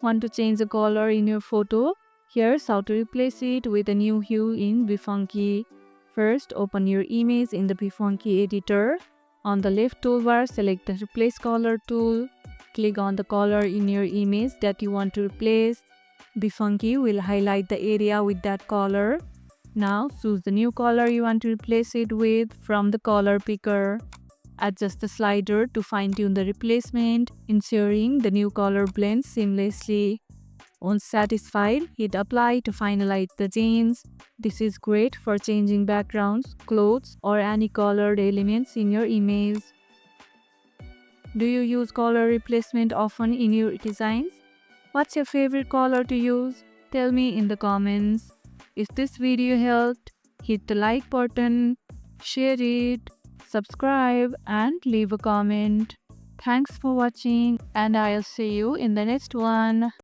Want to change the color in your photo? Here's how to replace it with a new hue in BeFunky. First, open your image in the BeFunky editor. On the left toolbar, select the Replace Color tool. Click on the color in your image that you want to replace. BeFunky will highlight the area with that color. Now, choose the new color you want to replace it with from the color picker. Adjust the slider to fine-tune the replacement, ensuring the new color blends seamlessly. Once satisfied, hit apply to finalize the change. This is great for changing backgrounds, clothes, or any colored elements in your image. Do you use color replacement often in your designs? What's your favorite color to use? Tell me in the comments. If this video helped, hit the like button, share it, subscribe, and leave a comment. Thanks for watching, and I'll see you in the next one.